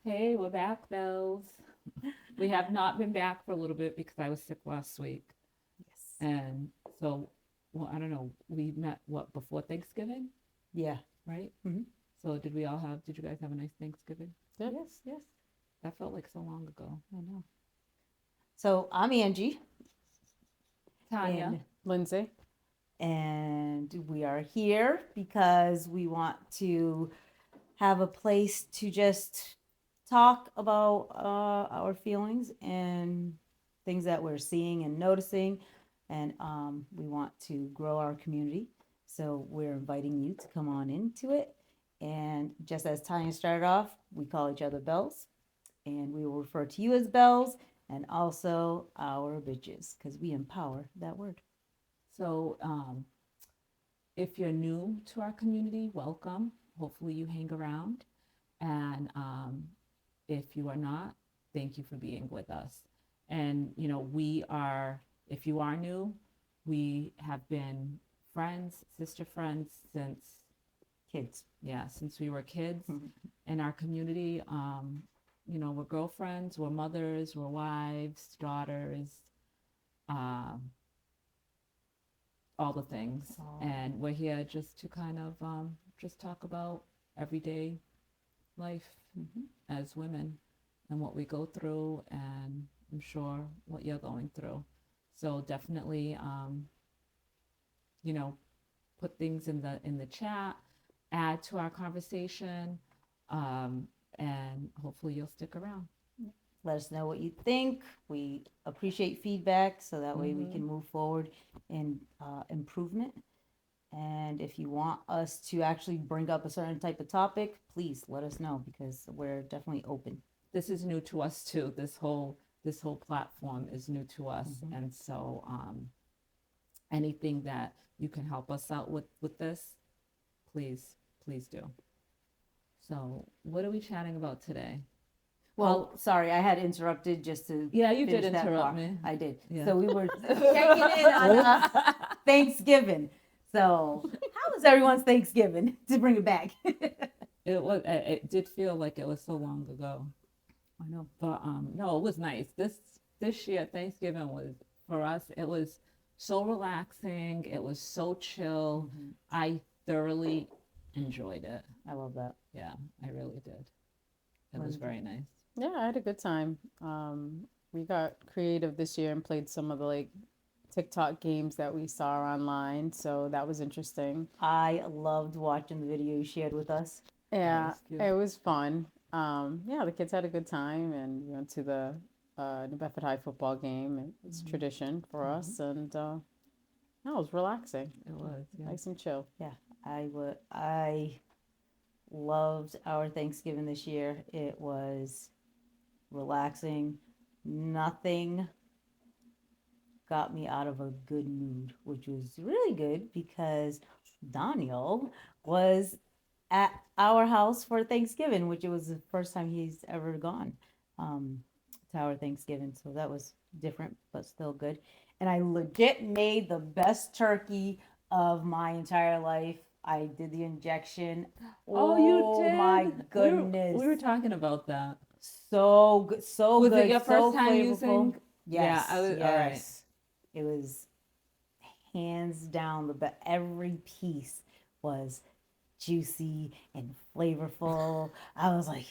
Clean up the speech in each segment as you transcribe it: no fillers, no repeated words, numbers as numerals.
Hey, we're back, Bells. We have not been back for a little bit because I was sick last week. Yes. And so, well, I don't know, we met what before Thanksgiving, Yeah. right? Hmm. So did you guys have a nice Thanksgiving? Yep. Yes, yes. That felt like so long ago. I know. So I'm Angie, Tanya, and Lindsay. we are here because we want to have a place to just talk about our feelings and things that we're seeing and noticing, and we want to grow our community. So we're inviting you to come on into it. And just as Tanya started off, we call each other Bells, and we will refer to you as Bells and also our bitches because we empower that word. so if you're new to our community, welcome. Hopefully you hang around. And if you are not, thank you for being with us. And, if you are new, we have been friends, sister friends since, Kids. yeah, since we were kids Mhm. in our community. We're girlfriends, we're mothers, we're wives, daughters, um, all the things. And we're here just to kind of just talk about everyday life Mhm. as women and what we go through, and I'm sure what you're going through. So definitely, you know, put things in the chat, add to our conversation, um, and hopefully you'll stick around. Let us know what you think. We appreciate feedback so that way we Mm-hmm. can move forward in improvement. And if you want us to actually bring up a certain type of topic, please let us know because we're definitely open. This is new to us too. This whole platform is new to us, Mhm. and so anything that you can help us out with this, please do. So, what are we chatting about today? Well, sorry, I had interrupted just to Yeah, you did finish that interrupt part. me. I did. Yeah. So we were checking in on Thanksgiving. So how was everyone's Thanksgiving to bring it back? It did feel like it was so long ago. I know. But no, it was nice. This year Thanksgiving was, for us, it was so relaxing. It was so chill. Mhm. I thoroughly enjoyed it. I love that. Yeah, I really did. It was Lindsay. very nice. Yeah, I had a good time. We got creative this year and played some of the TikTok games that we saw online, so that was interesting. I loved watching the video you shared with us. That Yeah, was cute. it was fun. Yeah, the kids had a good time, and we went to the New Bedford High football game. It's Mhm. tradition for Mhm. us, and no, it was relaxing, It was, yeah. nice and chill. Yeah, I loved our Thanksgiving this year. It was relaxing. Nothing got me out of a good mood, which was really good because Daniel was at our house for Thanksgiving, which it was the first time he's ever gone um, to our Thanksgiving. So that was different, but still good. And I legit made the best turkey of my entire life. I did the injection. Oh, you Oh my did. goodness. We were talking about that. So good, so Was it good, your so first time flavorful. using? Yeah, I Yes, was. All right. yes. It was hands down the best. Every piece was juicy and flavorful. I was like,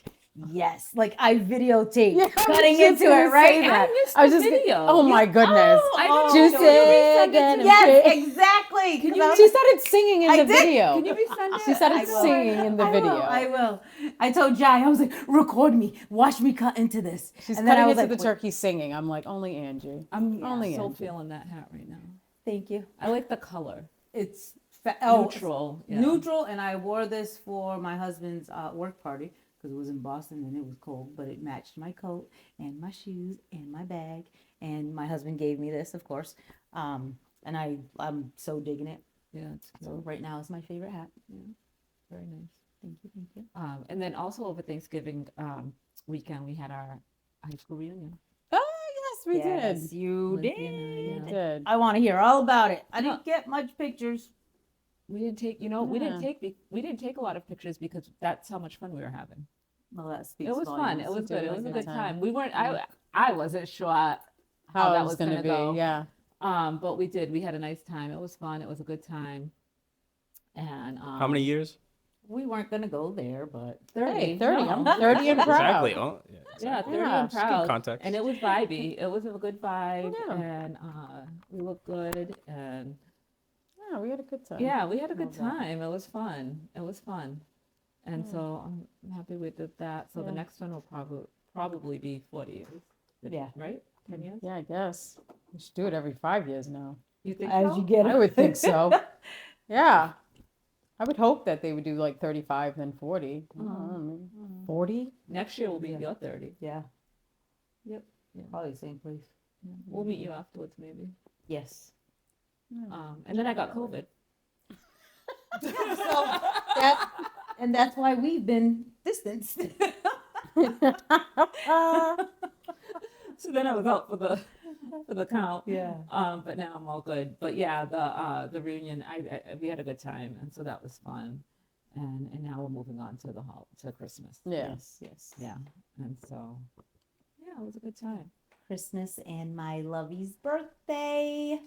yes. Like I videotaped Yeah, I was cutting just into gonna it, right? say that. I missed I the was just, video. oh my goodness, Oh, I oh. didn't juicy show. Can you resend it to again me? and Yes, fit. exactly. Can 'Cause you I was She like, started singing in I the did. video. Can you resend it? She I started I will. don't singing have in the it. I will. video. I will. I told Jai, I was like, record me. Watch me cut into this. She's And then I cutting was into like, the wait, turkey singing. I'm like, only Angie. I'm yeah. Only so Angie. feeling that hat right now. Thank you. I like the color. It's Neutral. Yeah. neutral, and I wore this for my husband's work party because it was in Boston and it was cold, but it matched my coat and my shoes and my bag. And my husband gave me this, of course, and I'm so digging it. Yeah, it's cute. So right now it's my favorite hat. Yeah, very nice. Thank you, thank you. And then also over Thanksgiving weekend, we had our high school reunion. Oh, yes, we Yes, did. you Lindsay and I, We yeah. did. did. I want to hear all about it. I No, didn't get much pictures. we didn't take. Yeah. We didn't take a lot of pictures because that's how much fun we were having. Well, that speaks It was fun. It volumes. was good. It was a good time. time. We weren't. Yeah. I wasn't sure how How that it was was gonna gonna be, go. yeah. But we did. We had a nice time. It was fun. It was a good time. And How many years? We weren't gonna go there, but 30. Hey, 30. No. I'm 30 and proud. Exactly. Oh, yeah. Yeah, 30 Yeah, and it's good proud. context. And it was vibey. It was a good vibe. Yeah. And we looked good. And Yeah, we had a good time. yeah, we had a good Love that. time. It was fun. It was fun. And so I'm happy we did that. So the Yeah. next one will probably be 40 years. yeah. Right? 10 years? Yeah, I guess. We should do it every 5 years now. You think As so? you get I would think so. Yeah. I would hope that they would do like 35, then 40. I don't know, maybe 40? Next year will be your 30. Yeah. Yep. Probably same place. We'll meet you afterwards, maybe. Yes. And then I got COVID. And that's why we've been distanced. So then I was out for the count. Yeah. But now I'm all good. But yeah, the reunion, we had a good time, and so that was fun. And now we're moving on to to Christmas. Yeah. Yes. Yeah. And so yeah, it was a good time. Christmas and my lovey's birthday.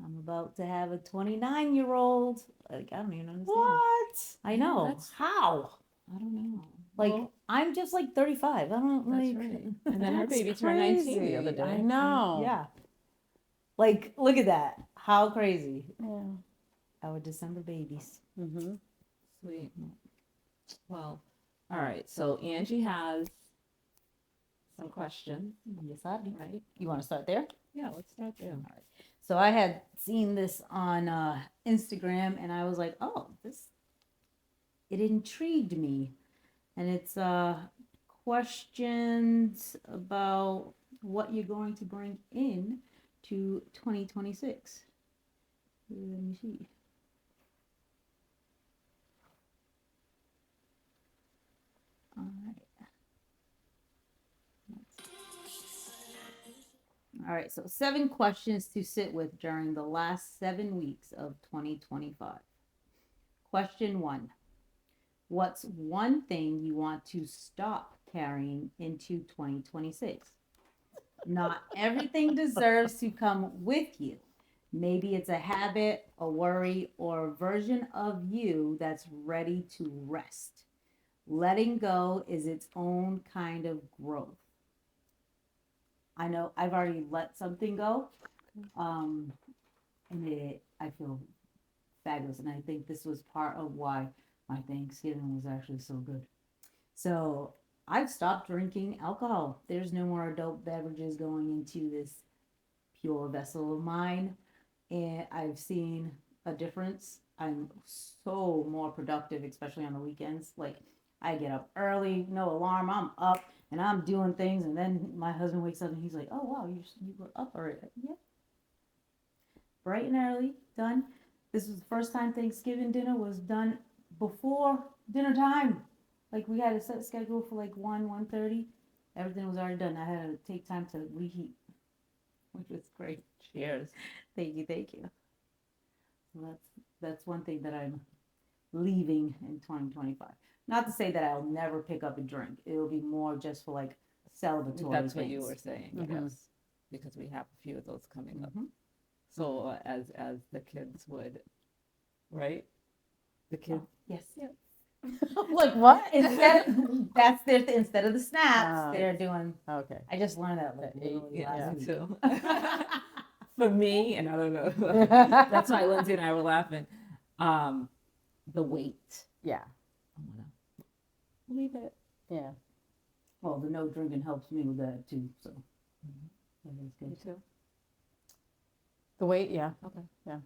I'm about to have a 29-year-old. Like, I don't even understand. What? I know. that's- How? I don't know. Like, Well, I'm just like 35. I don't that's like. right. And then her That's baby turned 19 the other crazy. day. I know. Yeah. Like, look at that. How crazy. Yeah. Our December babies. Mm-hmm. Sweet. Well, all right. So Angie has some questions, Yes, I do. right? You want to start there? Yeah, let's start there. So I had seen this on Instagram and I was like, oh, it intrigued me. And it's questions about what you're going to bring in to 2026. Let me see. All right. All right, so 7 questions to sit with during the last 7 weeks of 2025. Question 1. What's one thing you want to stop carrying into 2026? Not everything deserves to come with you. Maybe it's a habit, a worry, or a version of you that's ready to rest. Letting go is its own kind of growth. I know I've already let something go, and I feel fabulous, and I think this was part of why my Thanksgiving was actually so good. So I've stopped drinking alcohol. There's no more adult beverages going into this pure vessel of mine, and I've seen a difference. I'm so more productive, especially on the weekends. Like, I get up early, no alarm, I'm up. And I'm doing things, and then my husband wakes up and he's like, "Oh wow, you were up already." Yeah, bright and early, done. This was the first time Thanksgiving dinner was done before dinner time. Like, we had a set schedule for like 1:30. Everything was already done. I had to take time to reheat, which was great. Cheers. Thank you. So that's one thing that I'm leaving in 2025. Not to say that I'll never pick up a drink. It'll be more just for like celebratory That's what you things. were saying, Mhm. yes, because we have a few of those coming up. Mhm. So as the kids would, right? The kids. Yes. Like what? Instead of the snaps, Ah. they're doing. Okay. I just learned that like That literally Yeah, last me week. too. For me, and I don't know. That's why Lindsay and I were laughing. The weight. Yeah. I wanna leave it. Yeah. Well, the no drinking helps me with that too. So that is Me good. too. The weight, yeah. Okay. Yeah.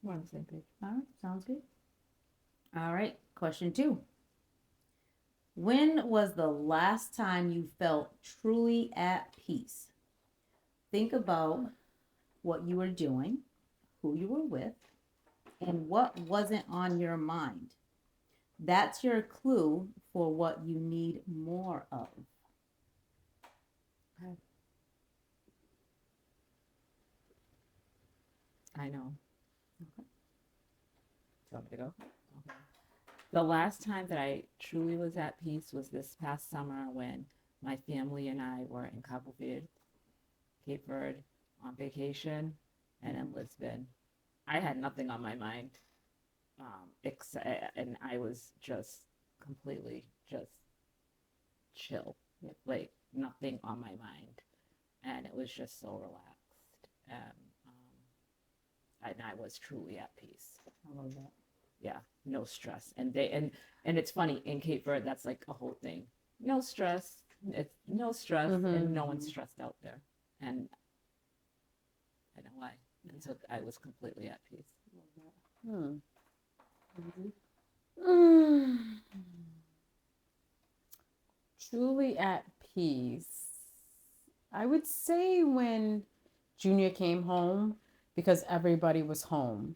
We're on the same page. All right, sounds good. All right, question 2. When was the last time you felt truly at peace? Think about what you were doing, who you were with, and what wasn't on your mind. That's your clue for what you need more of. I know. Okay. Do you want me to go? Okay. The last time that I truly was at peace was this past summer when my family and I were in Cabo Verde, Cape Verde, on vacation, and in Lisbon. I had nothing on my mind, except, and I was just completely just chill, like nothing on my mind, and it was just so relaxed, and I was truly at peace. I love that. Yeah, no stress. And it's funny in Cape Verde, that's like a whole thing. No stress. It's no stress, and no one's stressed out there. And I know why. And so I was completely at peace. Hmm. Mhm. Mm. Truly at peace. I would say when Junior came home because everybody was home.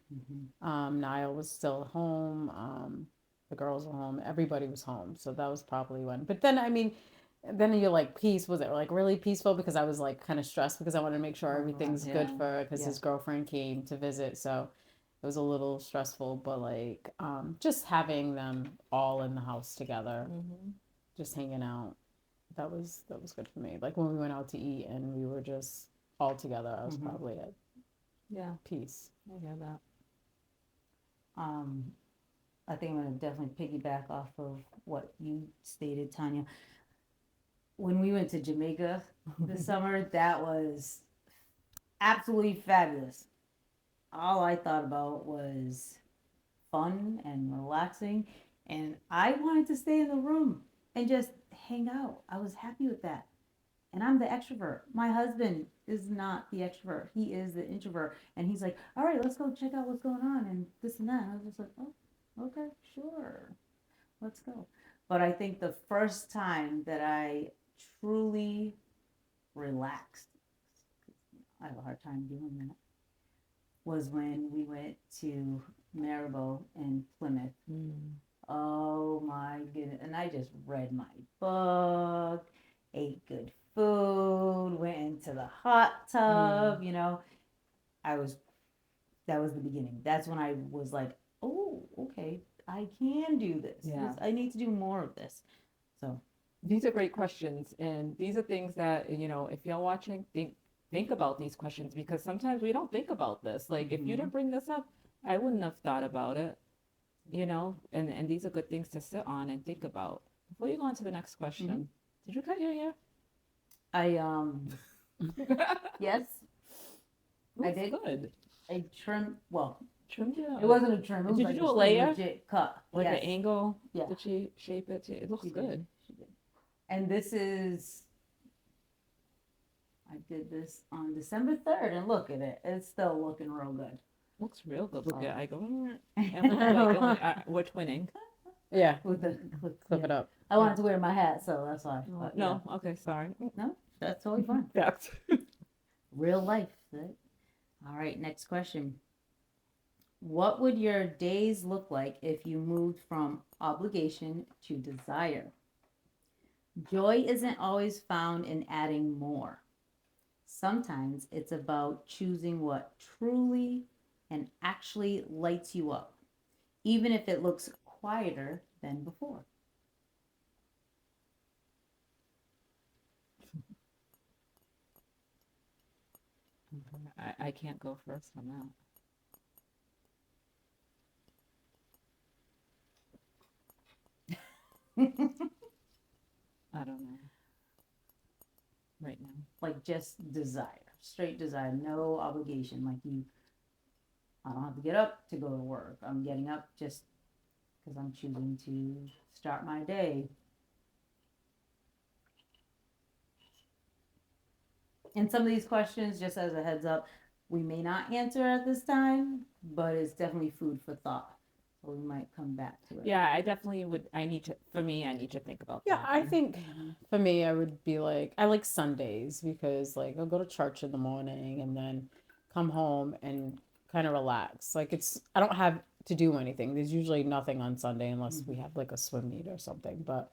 Niall was still home. The girls were home. Everybody was home. So that was probably when. But then, I mean, then you're like, peace. Was it like really peaceful? Because I was like kind of stressed because I wanted to make sure everything's good Yeah. for her because Yeah. his girlfriend came to visit. So it was a little stressful, but like just having them all in the house together, just hanging out, that was good for me. Like when we went out to eat and we were just all together, I was probably at Yeah, peace. I hear that. I think I'm going to definitely piggyback off of what you stated, Tanya. When we went to Jamaica this summer, that was absolutely fabulous. All I thought about was fun and relaxing, and I wanted to stay in the room and just hang out. I was happy with that. And I'm the extrovert. My husband is not the extrovert. He is the introvert. And he's like, all right, let's go check out what's going on and this and that. And I was just like, oh, okay, sure. Let's go. But I think the first time that I truly relaxed, I have a hard time doing that, was when we went to Maribel and Plymouth. Oh my goodness. And I just read my book, ate good food, went into the hot tub, you know. That was the beginning. That's when I was like, oh, okay, I can do this. Yeah. I need to do more of this. So These are great questions, and these are things that, if you're watching, think about these questions, because sometimes we don't think about this. Like if you didn't bring this up, I wouldn't have thought about it, and these are good things to sit on and think about. Before you go on to the next question, did you cut your hair? I yes, Looks did. good. I trimmed, well, Trimmed it. it wasn't a trim, it was Did you like do a just layer? legit cut. Like Yes. an angle? Yeah. Did she shape it? It looks She did. good. She did. And this is, I did this on December 3rd, and look at it. It's still looking real good. Looks real good. Look Oh. at I go. And we're twinning. Yeah, With the clip it up. I wanted to wear my hat, so that's why. But, No, okay, sorry. yeah. No, that's totally fine. That's Real life. Right? All right, next question. What would your days look like if you moved from obligation to desire? Joy isn't always found in adding more. Sometimes it's about choosing what truly and actually lights you up, even if it looks quieter than before. I can't go first on that. I don't know. Right now. Like just desire, straight desire, no obligation. Like I don't have to get up to go to work. I'm getting up just because I'm choosing to start my day. And some of these questions, just as a heads up, we may not answer at this time, but it's definitely food for thought. So we might come back to it. Yeah, I definitely would. I need to think about Yeah, that. I think for me, I would be like, I like Sundays because like I'll go to church in the morning and then come home and kind of relax. Like I don't have to do anything. There's usually nothing on Sunday unless we have like a swim meet or something. But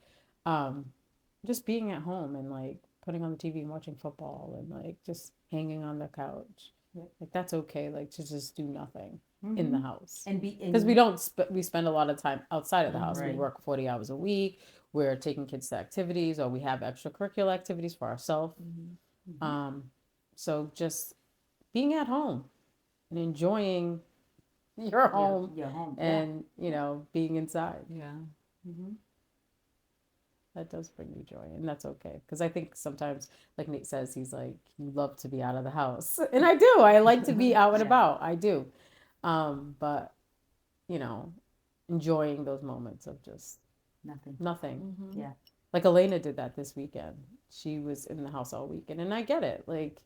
just being at home and like putting on the TV and watching football and like just hanging on the couch. Like that's okay. Like to just do nothing in the house. and be Because we don't we spend a lot of time outside of the house. Right. We work 40 hours a week. We're taking kids to activities, or we have extracurricular activities for ourselves. So just being at home and enjoying your home Your home. and being inside. Yeah. That does bring you joy, and that's okay. Because I think sometimes, like Nate says, he's like, you love to be out of the house, and I do. I like to be out and Yeah. about. I do, but enjoying those moments of just nothing. Yeah. Like Elena did that this weekend. She was in the house all weekend, and I get it. Like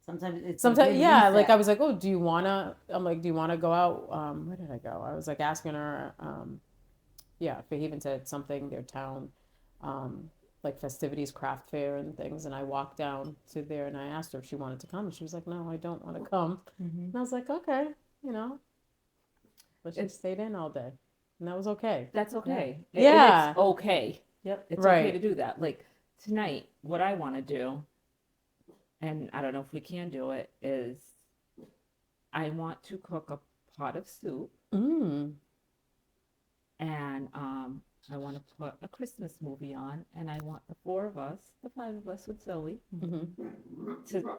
Sometimes it's a sometimes, good yeah. Like I reset. was like, oh, do you wanna? I'm like, do you wanna go out? Where did I go? I was like asking her. Yeah, Fairhaven said something. Their town. Like festivities, craft fair, and things. And I walked down to there and I asked her if she wanted to come. And she was like, no, I don't want to come. And I was like, okay, but she stayed in all day. And that was okay. That's okay. Yeah. It's okay. Yep. It's okay Right. to do that. Like tonight, what I want to do, and I don't know if we can do it, is I want to cook a pot of soup, Mm. and I want to put a Christmas movie on, and I want the four of us, the five of us with Zoe, to.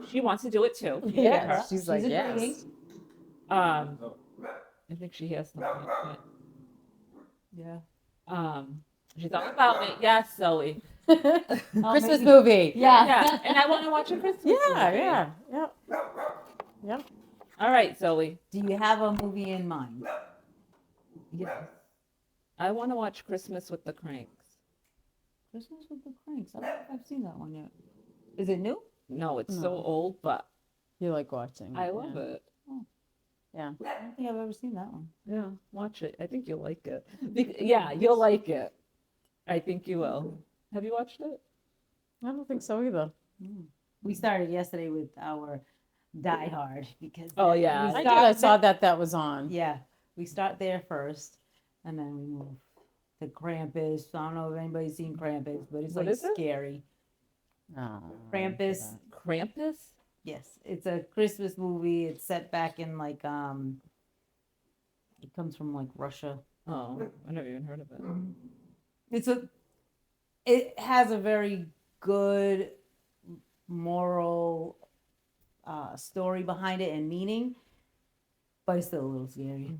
She wants to do it too. Yeah. She's like, agreeing. yes. I think she has something. But, Yeah. she's all about it. Yes, Zoe. Christmas maybe- movie. Yeah, and I want to watch a Christmas movie. Yeah. Yep. All right, Zoe. Do you have a movie in mind? Yes. I want to watch Christmas with the Cranks. Christmas with the Cranks. I don't think I've seen that one yet. Is it new? No, it's so No. old, but You like watching. I love it. Yeah. I don't think I've ever seen that one. Yeah, watch it. I think you'll like it. Yeah, you'll like it. I think you will. Have you watched it? I don't think so either. We started yesterday with our Die Hard because Oh, yeah. we I start saw that was on. Yeah, we start there first, and then we move to Krampus. I don't know if anybody's seen Krampus, but it's What like is it? scary. Oh, Krampus. Krampus? Yes, it's a Christmas movie. It's set back in like it comes from like Russia. Oh, I never even heard of it. It has a very good moral story behind it and meaning, but it's still a little scary.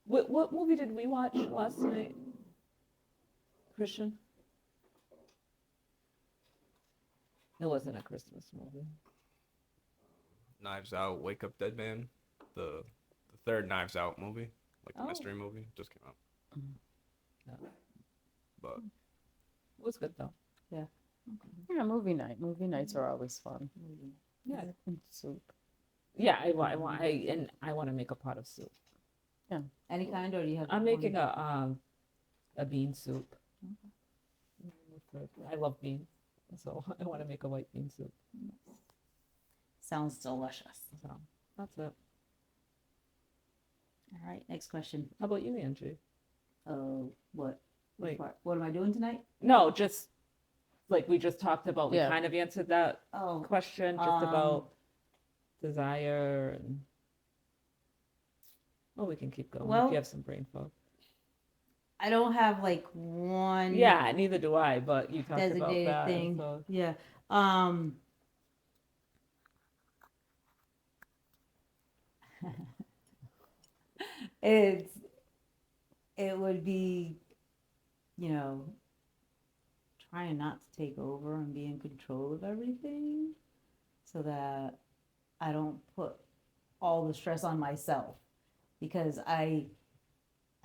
What movie did we watch last night? Christian? It wasn't a Christmas movie. Knives Out, Wake Up Dead Man, the third Knives Out movie, like the Oh. mystery movie, just came out. No. But It was good though. Yeah, movie night. Movie nights are always fun. Yeah. And soup. Yeah, I want to make a pot of soup. Any kind, or do you have? I'm one? making a bean soup. I love beans, so I want to make a white bean soup. Sounds delicious. So that's it. All right, next question. How about you, Angie? What? Like, What am I doing tonight? no, just like we just talked about. We Yeah. kind of answered that Oh, question just about desire and. Well, we can keep going if Well- you have some brain fog. I don't have like one. Yeah, neither do I. But you talked about Designated that. thing. So. Yeah. It would be, trying not to take over and be in control of everything so that I don't put all the stress on myself because I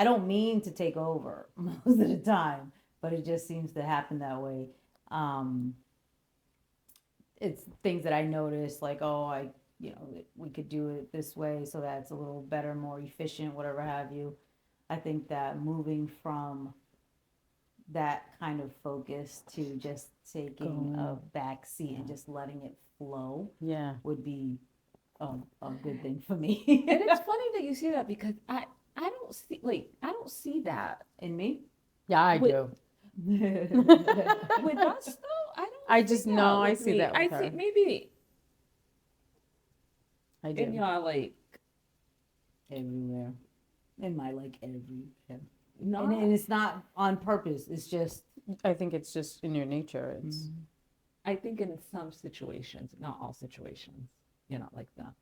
don't mean to take over most of the time, but it just seems to happen that way. It's things that I notice like, we could do it this way so that it's a little better, more efficient, whatever have you. I think that moving from that kind of focus to just taking a back seat and just letting it flow Yeah. would be a good thing for me. And it's funny that you say that because I don't see that In me? Yeah, I Wait. do. with us though. I don't. I see just that know I with see me. that with I her. see maybe. I do. in your like everywhere. In my like everywhere. not And it's not on purpose. It's just I think it's just in your nature. It's I think in some situations, not all situations, you're not like that.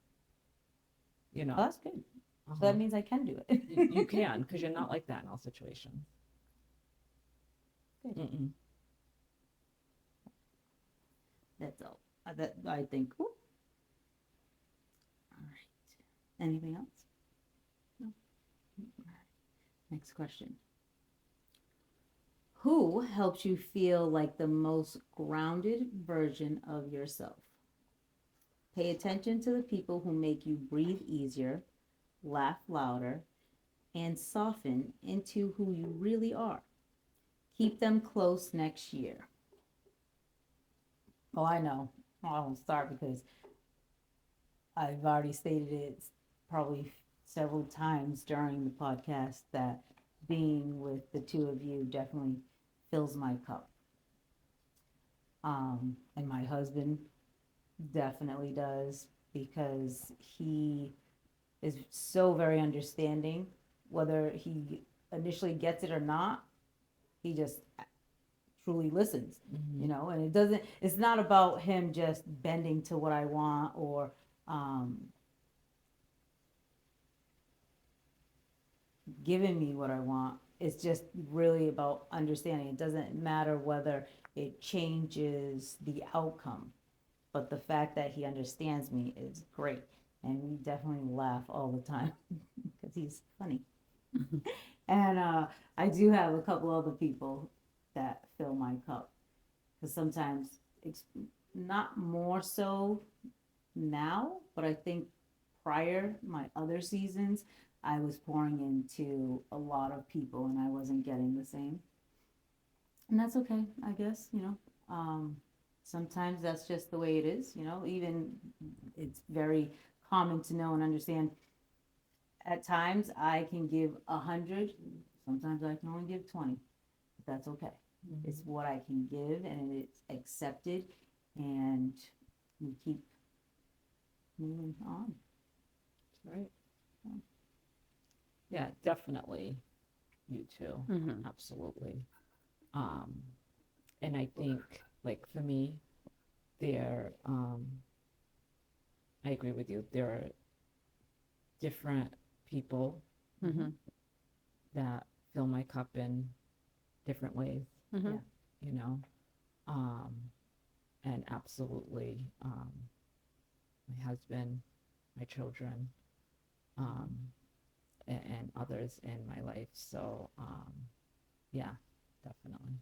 You know, oh, that's good. So uh-huh. that means I can do it. You can because you're not like that in all situations. Good. Mm-mm. That's all. That I think. Ooh. All right. Anything else? No. All right. Next question. Who helps you feel like the most grounded version of yourself? Pay attention to the people who make you breathe easier, laugh louder, and soften into who you really are. Keep them close next year. Oh, I know. I won't start because I've already stated it probably several times during the podcast that being with the two of you definitely fills my cup. And my husband definitely does because he is so very understanding. Whether he initially gets it or not, he just truly listens, you know. And it's not about him just bending to what I want or giving me what I want. It's just really about understanding. It doesn't matter whether it changes the outcome, but the fact that he understands me is great. And we definitely laugh all the time because he's funny. And I do have a couple other people that fill my cup because sometimes it's not more so now, but I think prior my other seasons I was pouring into a lot of people and I wasn't getting the same. And that's okay, I guess, you know. Sometimes that's just the way it is, you know. Even it's very common to know and understand at times I can give 100, sometimes I can only give 20. But that's okay. It's what I can give and it's accepted and we keep moving on. Right. Yeah, definitely. You too. Mhm. Absolutely. And I think like for me, there I agree with you. There are different people Mhm. that fill my cup in different ways, Mhm. you know. Um and absolutely my husband, my children, um and others in my life. So yeah, definitely.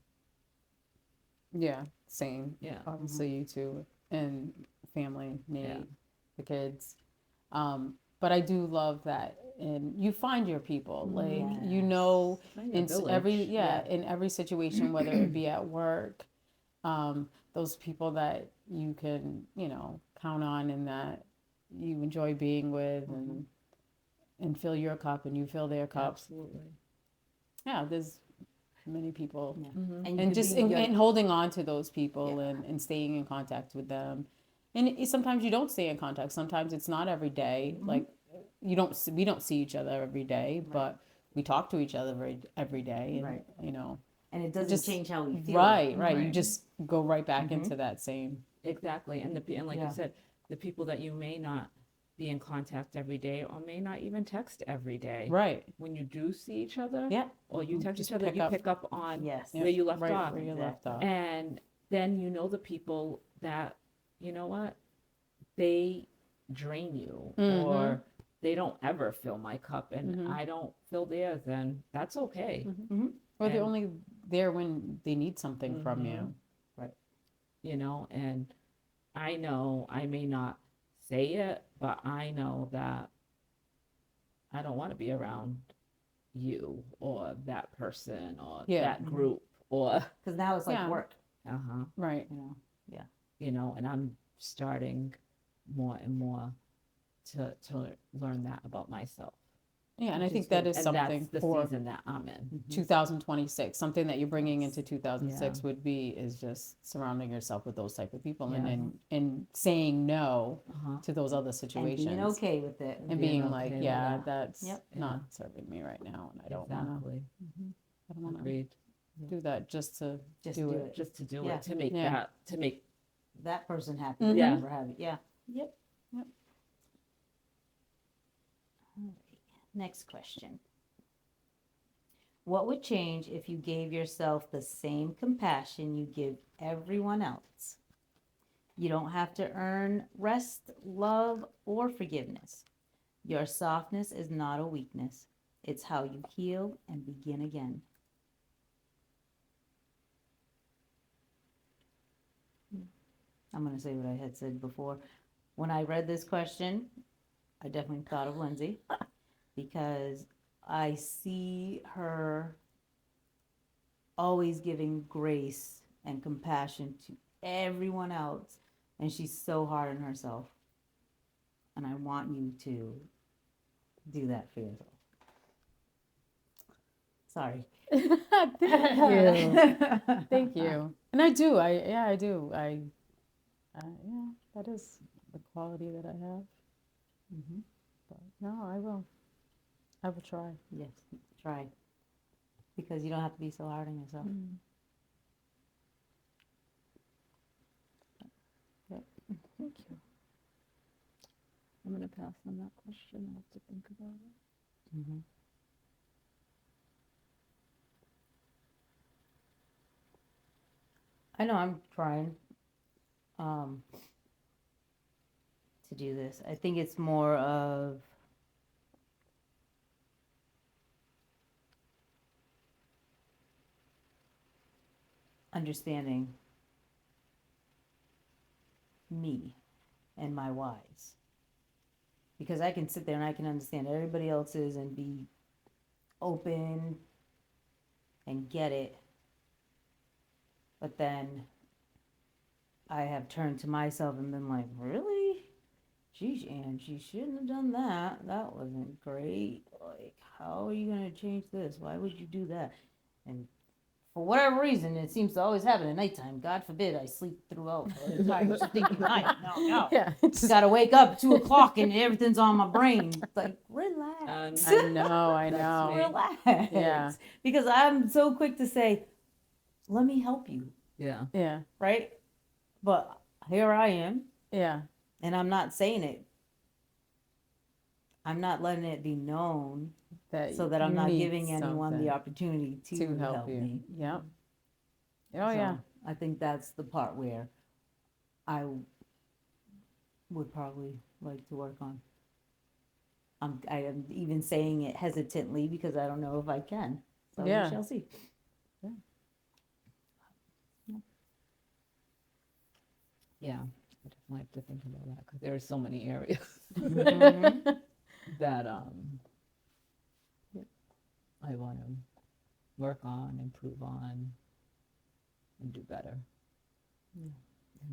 Yeah, same. Yeah. Obviously, you two and family, Nate, Yeah. the kids. But I do love that, and you find your people. Like you know, Find your every village. in every situation, whether it be at work, those people that you can count on and that you enjoy being with, and fill your cup, and you fill their cups. Absolutely. Yeah, there's many people. Yeah. Mhm. And, you And could just be your- and holding on to those people Yeah. and staying in contact with them, and sometimes you don't stay in contact. Sometimes it's not every day. Like we don't see each other every day, but we talk to each other every day, and Right. And it doesn't just- change how we feel. right. You Right. just go right back into that same. Exactly. And and like Yeah. you said, the people that you may not be in contact every day or may not even text every day. Right. When you do see each other, Yeah. or you text Just each other, pick you up. pick up on Yes. where you left right off. where you left off. And then you know the people that, you know what, they drain you or they don't ever fill my cup and I don't fill theirs, and that's okay. Or they're And- only there when they need something from you. You know, and I know I may not say it, but I know that I don't want to be around you or that person or Yeah. that group or Because now it's like Yeah. work, Right. you know. and I'm starting more and more to learn that about myself. Yeah, and I Which think is that good. is And something that's the for season that I'm in. 2026. Something that you're bringing into 2006 Yeah. would be is just surrounding yourself with those type of people and Yeah. and saying no Uh-huh. to those other And situations being okay with it. and being being like, okay with yeah, that. that's Yep. not Yeah. serving me right now, and I don't want Exactly. to Agreed. do that just to Just do do it. it. Just to do Yeah. it, to make Yeah. that, to make, That person happy. Mhm. Yeah. Never have it. Yeah. Yep. Yep. Alright, next question. What would change if you gave yourself the same compassion you give everyone else? You don't have to earn rest, love, or forgiveness. Your softness is not a weakness. It's how you heal and begin again. I'm going to say what I had said before. When I read this question, I definitely thought of Lindsay because I see her always giving grace and compassion to everyone else, and she's so hard on herself. And I want you to do that for yourself. Sorry. Thank you. Thank you. And I do. I do. Yeah, that is the quality that I have. Mhm. But no, I will. I will try. Yes, try. Because you don't have to be so hard on yourself. thank you. I'm gonna pass on that question, I have to think about it. Mhm. I know I'm trying to do this. I think it's more of understanding me and my whys. Because I can sit there and I can understand everybody else's and be open and get it. But then I have turned to myself and been like, really? Geez, Angie, shouldn't have done that. That wasn't great. Like, how are you going to change this? Why would you do that? And for whatever reason, it seems to always happen at nighttime. God forbid I sleep throughout the entire stinking night. No. Yeah. Just gotta wake up at 2 o'clock and everything's on my brain. It's like, relax. I know. I That's know. me. Relax. Yeah. Because I'm so quick to say, let me help you, Yeah, Yeah. right? But here I am, Yeah. and I'm not saying it. I'm not letting it be known so that I'm you not need giving anyone the something opportunity to help you. me. Yep. Oh So yeah. I think that's the part where I would probably like to work on. I am even saying it hesitantly because I don't know if I can. So Yeah. we shall see. yeah, I definitely have to think about that, because there are so many areas Mhm. that, I wanna work on, improve on, and do better.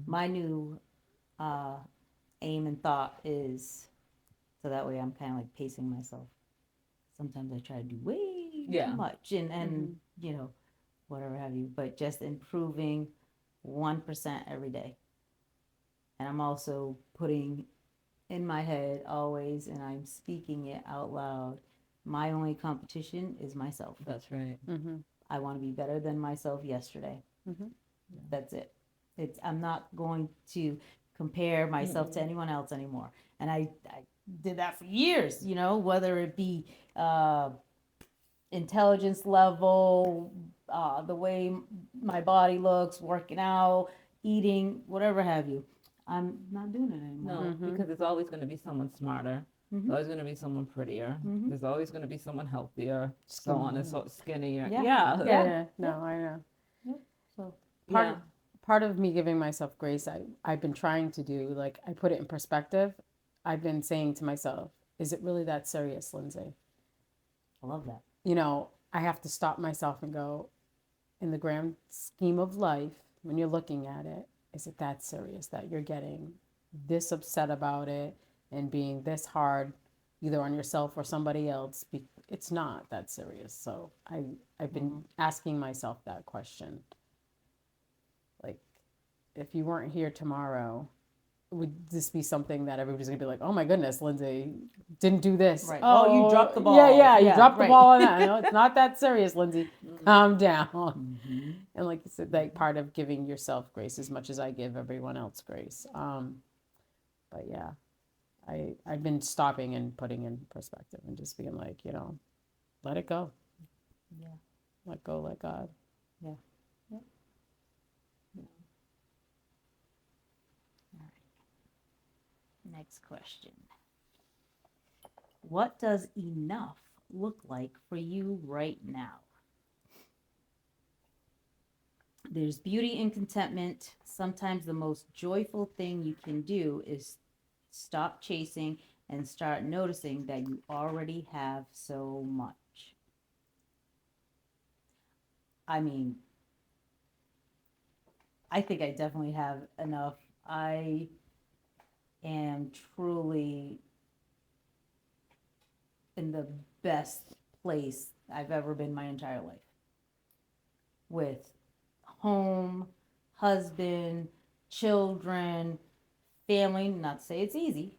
My new aim and thought is so that way I'm kind of like pacing myself. Sometimes I try to do way Yeah. too much and you know, whatever have you, but just improving 1% every day. And I'm also putting in my head always, and I'm speaking it out loud, my only competition is myself. That's right. Mm-hmm. I want to be better than myself yesterday. Mhm. That's it. I'm not going to compare myself to anyone else anymore. And I did that for years, you know, whether it be intelligence level, the way my body looks, working out, eating, whatever have you. I'm not doing it anymore. No, Mhm. because there's always gonna be someone smarter. Mhm. There's always gonna be someone prettier. Mhm. There's always gonna be someone healthier, so on and so skinnier. Yeah. Yeah. Yeah. No, I know. So Part part of me giving myself grace, I've been trying to do, like, I put it in perspective. I've been saying to myself, is it really that serious, Lindsay? I love that. You know, I have to stop myself and go, in the grand scheme of life, when you're looking at it, is it that serious that you're getting this upset about it and being this hard, either on yourself or somebody else. It's not that serious. So I've been asking myself that question. Like, if you weren't here tomorrow, would this be something that everybody's gonna be like, oh my goodness, Lindsay didn't do this? Right. Oh, you dropped the Yeah, ball. yeah, you Yeah, dropped the right. ball on that. No, it's not that serious, Lindsay. Calm down. Mm-hmm. And like you said, like part of giving yourself grace as much as I give everyone else grace. But yeah, I've been stopping and putting in perspective and just being like, let it go. Yeah. Let go, let God. Yeah. Yep. All right. Next question. What does enough look like for you right now? There's beauty in contentment. Sometimes the most joyful thing you can do is stop chasing and start noticing that you already have so much. I mean, I think I definitely have enough. I am truly in the best place I've ever been my entire life. With home, husband, children, family. Not to say it's easy.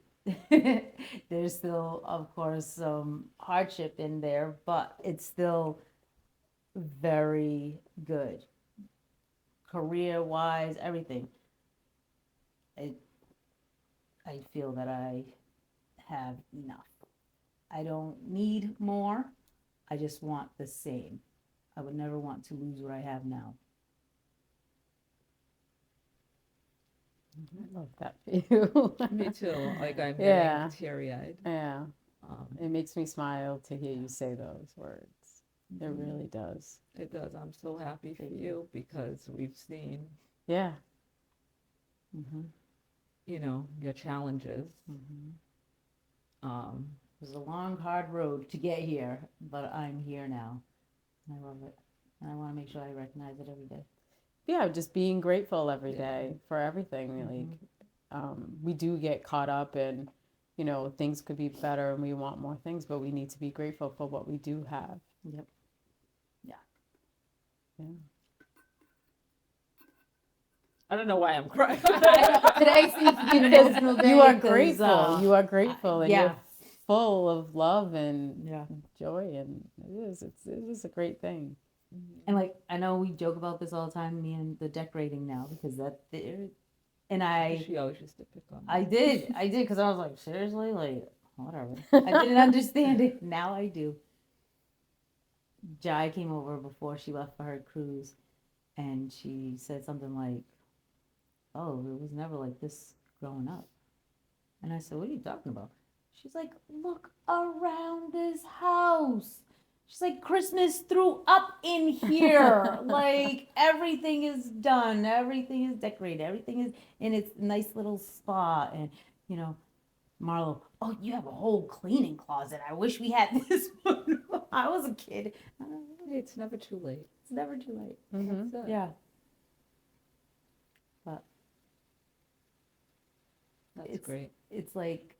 There's still, of course, some hardship in there, but it's still very good. Career-wise, everything. I feel that I have enough. I don't need more. I just want the same. I would never want to lose what I have now. I love that for you. Me too. Like I'm Yeah. getting teary-eyed. Yeah. Um, It makes me smile to hear you say those words. It really does. it does. I'm so happy for you because we've seen, Yeah. Mm-hmm. Your challenges. Mm-hmm. Um, It was a long, hard road to get here, but I'm here now. I love it. And I want to make sure I recognize it every day. Yeah, just being grateful every Yeah. day for everything. Mhm. Like, we do get caught up in, things could be better and we want more things, but we need to be grateful for what we do have. Yep. Yeah. I don't know why I'm crying. Today seems to be an emotional day. You are 'cause, grateful. You are grateful, and yeah. you're full of love and Yeah. joy, and it is a great thing. And like, I know we joke about this all the time, me and the decorating now, because and She always used to pick on me. I did, because I was like, seriously, like, whatever. I didn't understand it. Now I do. Jai came over before she left for her cruise, and she said something like, "Oh, it was never like this growing up." And I said, "What are you talking about?" She's like, "Look around this house." She's like, "Christmas threw up in here. Like, everything is done. Everything is decorated. Everything is in its nice little spot." And, Marlo, "Oh, you have a whole cleaning closet. I wish we had this one." I was a kid. Hey, it's never too late. It's never too late. Mhm. That's it. Yeah. But That's it's- great. it's like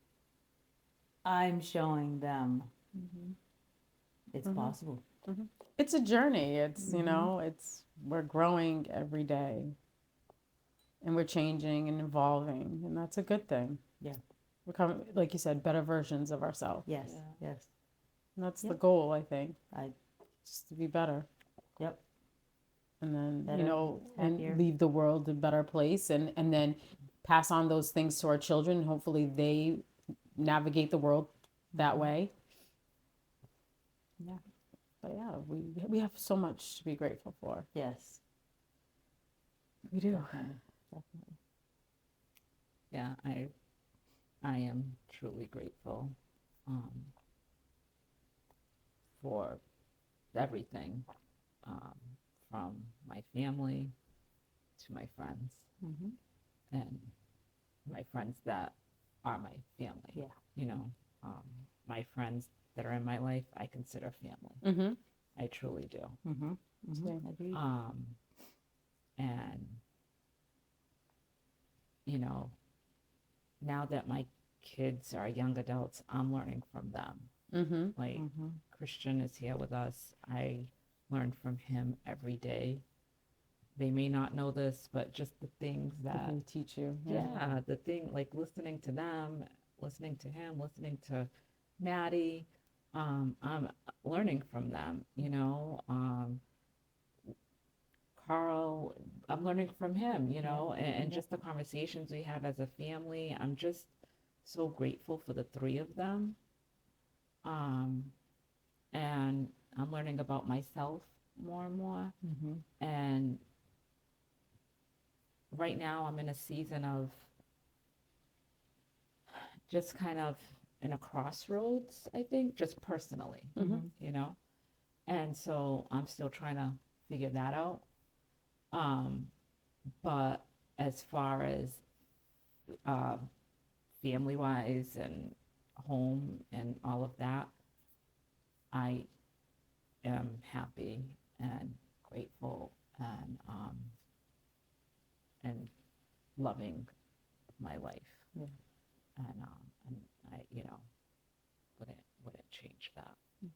I'm showing them it's Mhm. possible. It's a journey. It's Mhm. we're growing every day, and we're changing and evolving, and that's a good thing. Yeah. We're coming, like you said, better versions of ourselves. Yes. Yeah. Yes. And that's the Yep. goal, I think. I- Just to be better. Yep. And then, Better, happier. and leave the world a better place, and then pass on those things to our children. Hopefully they navigate the world that way. Yeah. But yeah, we have so much to be grateful for. Yes. We do. Definitely. Definitely. Yeah, I am truly grateful for everything, from my family to my friends Mm-hmm. and my friends that are my family. Yeah. My friends that are in my life, I consider family. Mm-hmm. I truly do. Mm-hmm. Same. Agreed. And now that my kids, our young adults, I'm learning from them. Mm-hmm. Like Christian is here with us. I learn from him every day. They may not know this, but just the things that, They teach you. yeah, the thing like listening to them, listening to him, listening to Maddie, I'm learning from them, you know. Carl, I'm learning from him, you know, and just the conversations we have as a family. I'm just so grateful for the three of them. And I'm learning about myself more and more. And right now I'm in a season of just kind of in a crossroads, I think, just personally, you know? And so I'm still trying to figure that out. But as far as family wise and home and all of that, I am happy and grateful and loving my life. And I, you know, wouldn't change that. And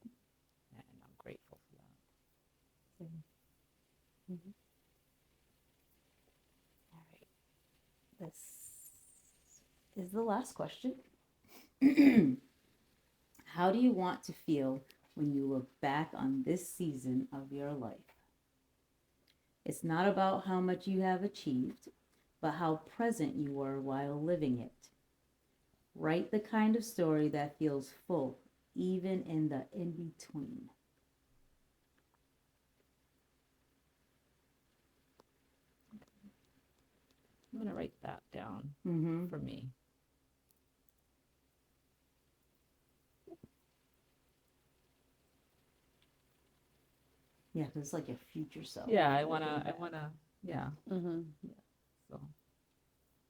I'm grateful for that. All right. This is the last question. How do you want to feel when you look back on this season of your life? It's not about how much you have achieved, but how present you were while living it. Write the kind of story that feels full, even in the in-between. I'm going to write that down for me. Yeah, 'cause it's like your future self. Yeah, I want to, yeah. Mm-hmm. So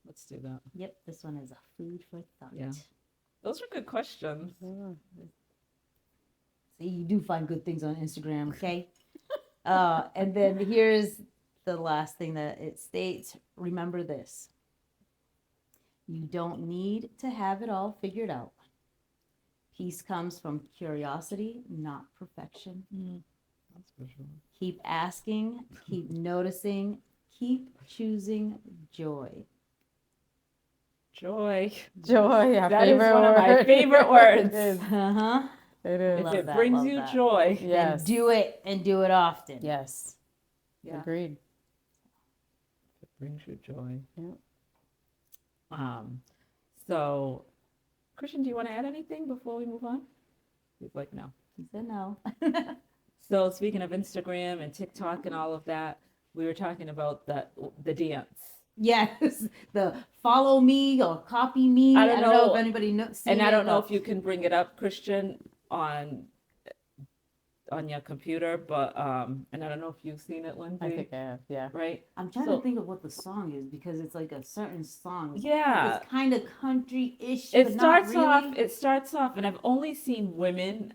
let's do that. Yep, this one is a food for thought. Yeah. Those are good questions. See, you do find good things on Instagram, okay? And then here's the last thing that it states. Remember this. You don't need to have it all figured out. Peace comes from curiosity, not perfection. That's for sure. Keep asking, keep noticing, keep choosing joy. Joy. Joy, our That is favorite one of my word. favorite words. It is. Uh-huh. It is. If Love it that, brings love you that. joy. Yes. Then do it and do it often. Yes. Yeah. Agreed. If it brings you joy. Yeah. So, Christian, do you want to add anything before we move on? He's like, no. He said no. So speaking of Instagram and TikTok and all of that, we were talking about the dance. Yes, the follow me or copy me. I don't know know if anybody knows. And I don't know if you can bring it up, Christian, on your computer, but and I don't know if you've seen it, Lindsay. I think I have. Yeah. Right? I'm trying So- to think of what the song is because it's like a certain song. Yeah. It's kind of country-ish. It but starts not really. It starts off, and I've only seen women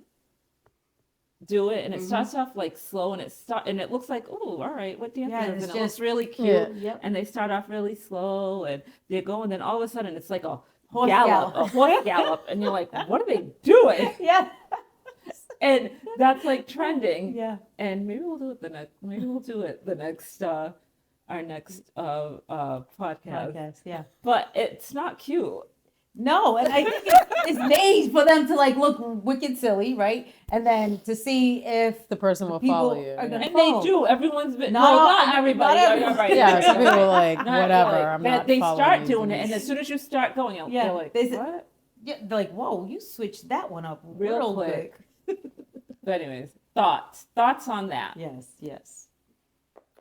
do it, and it starts off like slow, and it looks like, oh, all right, what dance Yeah, is it's this? And it looks just- really cute. Yeah. Yep. And they start off really slow, and they go, and then all of a sudden it's like a Horse gallop, gallop. a horse gallop, and you're like, what are they doing? Yeah. And that's like trending. Yeah. And maybe we'll do it the next our next podcast. Yeah. But it's not cute. No, and I think it's made for them to like look wicked silly, right? And then to see if The person will people follow you. are gonna Yeah. And follow. they do. Everyone's been Not all- not everybody. not You're everyone. right. Yeah, some people are like, Not whatever, really. I'm But not they following start you, doing it, please. and as soon as you start going, Yeah, they're like, they say- what? Yeah, they're like, whoa, you switched that one up Real quick. But anyways, thoughts on that. Yes, yes.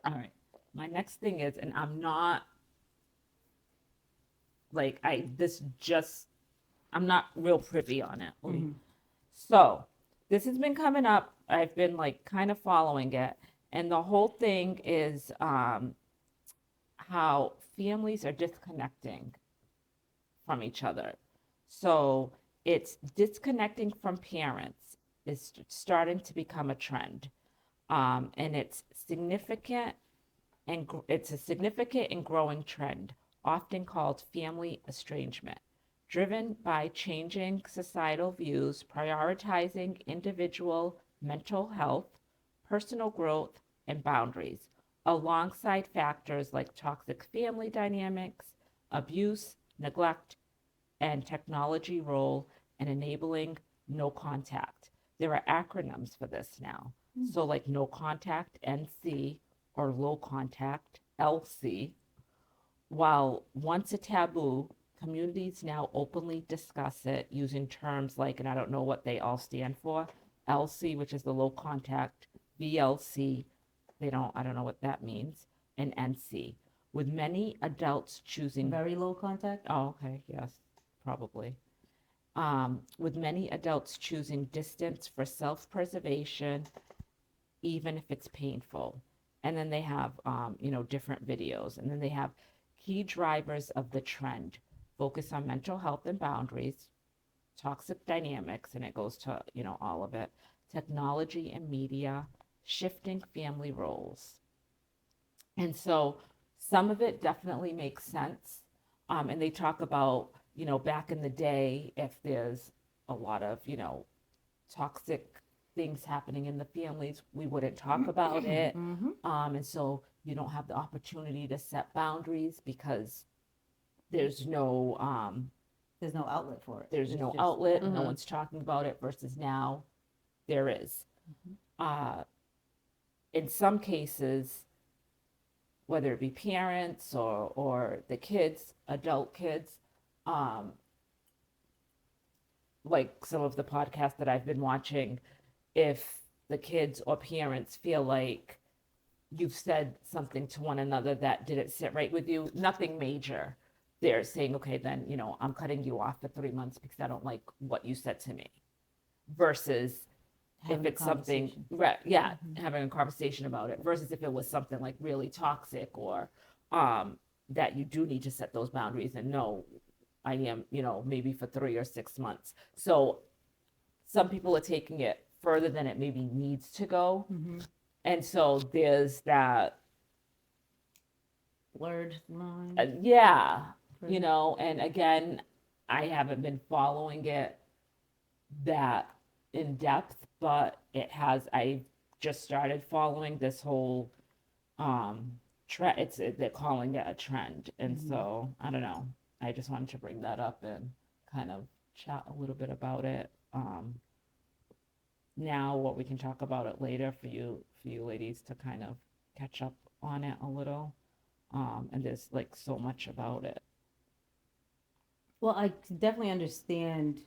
All right. My next thing is, and I'm not like I'm not real privy on it. So this has been coming up. I've been like kind of following it. And the whole thing is how families are disconnecting from each other. So it's disconnecting from parents is starting to become a trend. And it's significant it's a significant and growing trend, often called family estrangement, driven by changing societal views, prioritizing individual mental health, personal growth, and boundaries, alongside factors like toxic family dynamics, abuse, neglect, and technology role in enabling no contact. There are acronyms for this now. So, like no contact, NC, or low contact, LC. While once a taboo, communities now openly discuss it using terms like, and I don't know what they all stand for, LC, which is the low contact, VLC, I don't know what that means, and NC, with many adults choosing. Very low contact. Oh, okay, yes, probably. With many adults choosing distance for self-preservation, even if it's painful. And then they have, different videos. And then they have key drivers of the trend, focus on mental health and boundaries, toxic dynamics, and it goes to, all of it, technology and media, shifting family roles. And so some of it definitely makes sense. And they talk about, back in the day, if there's a lot of, toxic things happening in the families, we wouldn't talk about it. And so you don't have the opportunity to set boundaries because there's no outlet for it. there's It's no just- outlet, no one's talking about it, versus now there is. In some cases, whether it be parents or the kids, adult kids, like some of the podcasts that I've been watching, if the kids or parents feel like you've said something to one another that didn't sit right with you, nothing major, they're saying, okay, then, I'm cutting you off for 3 months because I don't like what you said to me. Versus Having if a it's something, conversation. right, yeah, having a conversation about it, versus if it was something like really toxic or that you do need to set those boundaries and no, I am, maybe for 3 or 6 months. So some people are taking it further than it maybe needs to go. And so there's that, Blurred line. yeah, Right. and again, I haven't been following it that in depth, but I just started following this whole trend. They're calling it a trend. And so I don't know. I just wanted to bring that up and kind of chat a little bit about it. Now what we can talk about it later for you ladies to kind of catch up on it a little. And there's like so much about it. Well, I can definitely understand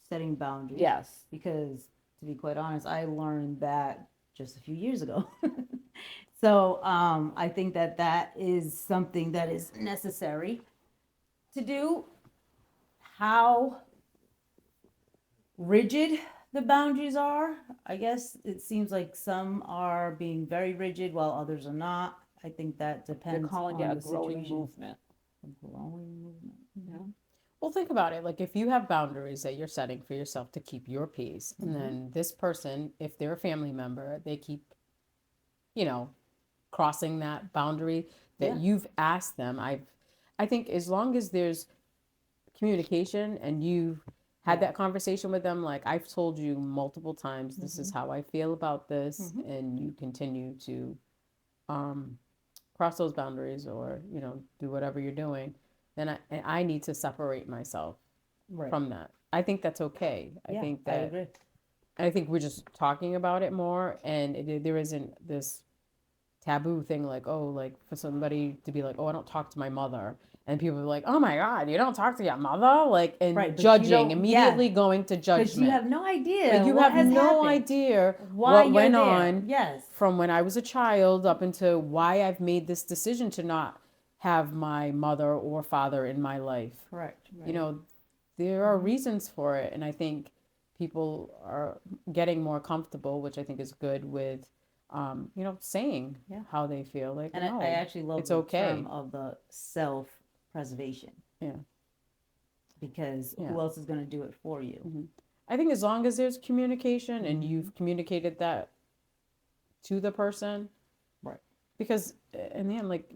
setting boundaries. Yes. Because to be quite honest, I learned that just a few years ago. So I think that is something that is necessary to do. How rigid the boundaries are, I guess it seems like some are being very rigid while others are not. I think that depends. They're calling on it a the growing situation. movement. A growing movement. Yeah. Well, think about it. Like if you have boundaries that you're setting for yourself to keep your peace, and then this person, if they're a family member, they keep, crossing that boundary that Yeah. you've asked them. I think as long as there's communication and you've had that conversation with them, like I've told you multiple times, this is how I feel about this, and you continue to cross those boundaries or do whatever you're doing, then I need to separate myself Right. from that. I think that's okay. Yeah, I think I that agree. I think we're just talking about it more, and there isn't this taboo thing like, oh, like for somebody to be like, oh, I don't talk to my mother, and people are like, oh my God, you don't talk to your mother, like, and Right, but you judging, don't- immediately going to judgment. Because you have no idea. Like, you what have has no happened, idea why what you're went there. on Yes. from when I was a child up into why I've made this decision to not have my mother or father in my life. Correct. There are reasons for it, and I think people are getting more comfortable, which I think is good, with saying how they feel. Like, And no, I actually love it's the okay. term of the self-preservation. Yeah. Because Yeah. who else is going to do it for you? I think as long as there's communication and you've communicated that to the person, Right. Because in the end, like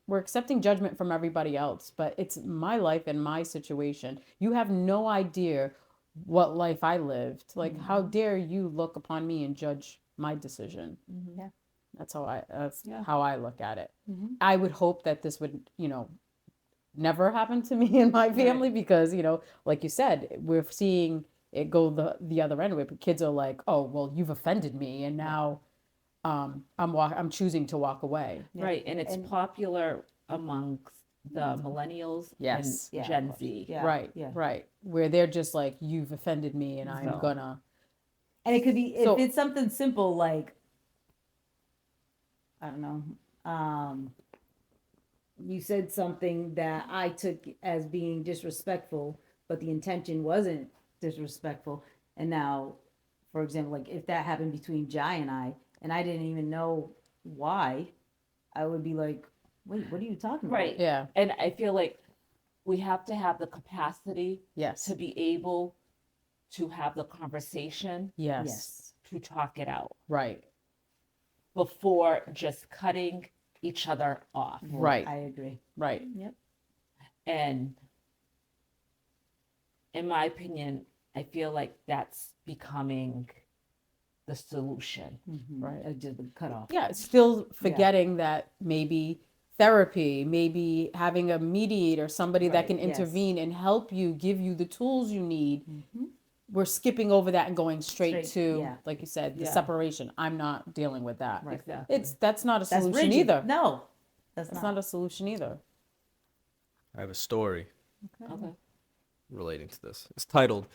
we're accepting judgment from everybody else, but it's my life and my situation. You have no idea what life I lived. Like, how dare you look upon me and judge my decision? Yeah. That's Yeah. how I look at it. Mhm. I would hope that this would, never happen to me and my family because, like you said, we're seeing it go the other end where kids are like, "Oh, well, you've offended me and now I'm choosing to walk away." Right, and it's And- popular amongst the millennials Yes. and Yeah, of Gen course. Z. Yeah. Right. Yeah. Right. Where they're just like, "You've offended me and I'm So- gonna." And it could be, if So- it's something simple like, I don't know, you said something that I took as being disrespectful, but the intention wasn't disrespectful. And now, for example, like if that happened between Jai and I didn't even know why, I would be like, wait, what are you talking about? Right. Yeah. And I feel like we have to have the capacity Yes. to be able to have the conversation, Yes. Yes. to talk it out Right. before just cutting each other off. Right. I agree. Right. And in my opinion, I feel like that's becoming the solution. Right. Just cut off. Yeah. Still forgetting that maybe therapy, maybe having a mediator, somebody that Right, can yes. intervene and help you, give you the tools you need. We're skipping over that and going straight to, yeah. like you said, the Yeah. separation. I'm not dealing with that. Right. Exactly. That's not a That's solution rigid. either. No, that's That's not. not a solution either. I have a story Okay. relating to this. It's titled,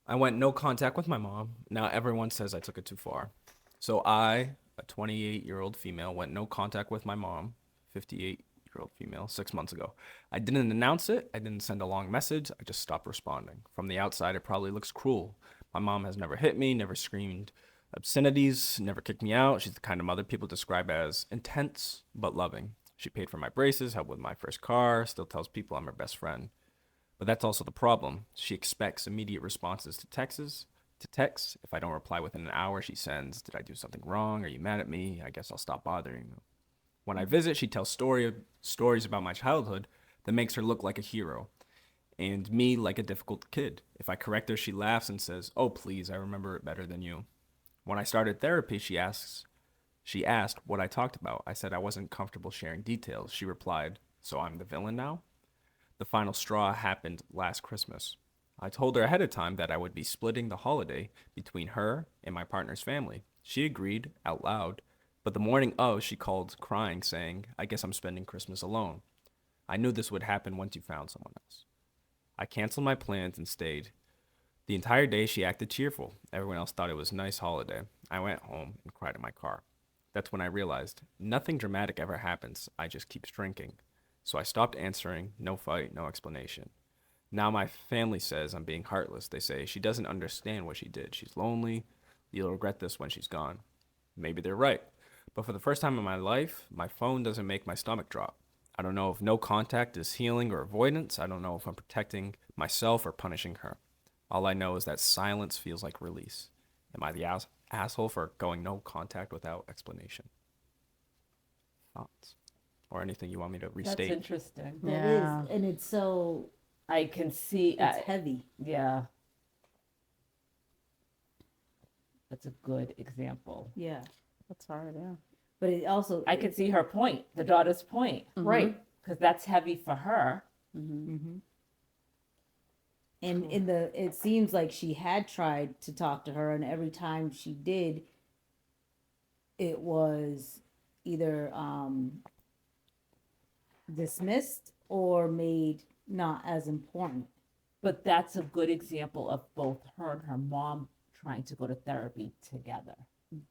I went no contact with my mom. Now everyone says I took it too far. So I, a 28-year-old female, went no contact with my mom, 58-year-old female, 6 months ago. I didn't announce it. I didn't send a long message. I just stopped responding. From the outside, it probably looks cruel. My mom has never hit me, never screamed obscenities, never kicked me out. She's the kind of mother people describe as intense but loving. She paid for my braces, helped with my first car, still tells people I'm her best friend. But that's also the problem. She expects immediate responses to texts. If I don't reply within an hour, she sends, "Did I do something wrong? Are you mad at me? I guess I'll stop bothering you." When I visit, she tells stories about my childhood that makes her look like a hero and me like a difficult kid. If I correct her, she laughs and says, "Oh, please, I remember it better than you." When I started therapy, she asked what I talked about. I said I wasn't comfortable sharing details. She replied, "So I'm the villain now?" The final straw happened last Christmas. I told her ahead of time that I would be splitting the holiday between her and my partner's family. She agreed out loud, but the morning of, she called crying, saying, "I guess I'm spending Christmas alone. I knew this would happen once you found someone else." I canceled my plans and stayed. The entire day she acted cheerful. Everyone else thought it was a nice holiday. I went home and cried in my car. That's when I realized nothing dramatic ever happens. I just keep shrinking. So I stopped answering. No fight, no explanation. Now my family says I'm being heartless. They say she doesn't understand what she did. She's lonely. You'll regret this when she's gone. Maybe they're right. But for the first time in my life, my phone doesn't make my stomach drop. I don't know if no contact is healing or avoidance. I don't know if I'm protecting myself or punishing her. All I know is that silence feels like release. Am I the asshole for going no contact without explanation? Thoughts? Or anything you want me to That's restate? interesting. That Yeah. is, and it's so, I can see. it's heavy. Yeah. That's a good example. Yeah. That's hard, yeah. But it also, I can see her point, the daughter's point, right. because that's heavy for her. Mm-hmm. And it seems like she had tried to talk to her, and every time she did, it was either dismissed or made not as important. But that's a good example of both her and her mom trying to go to therapy together.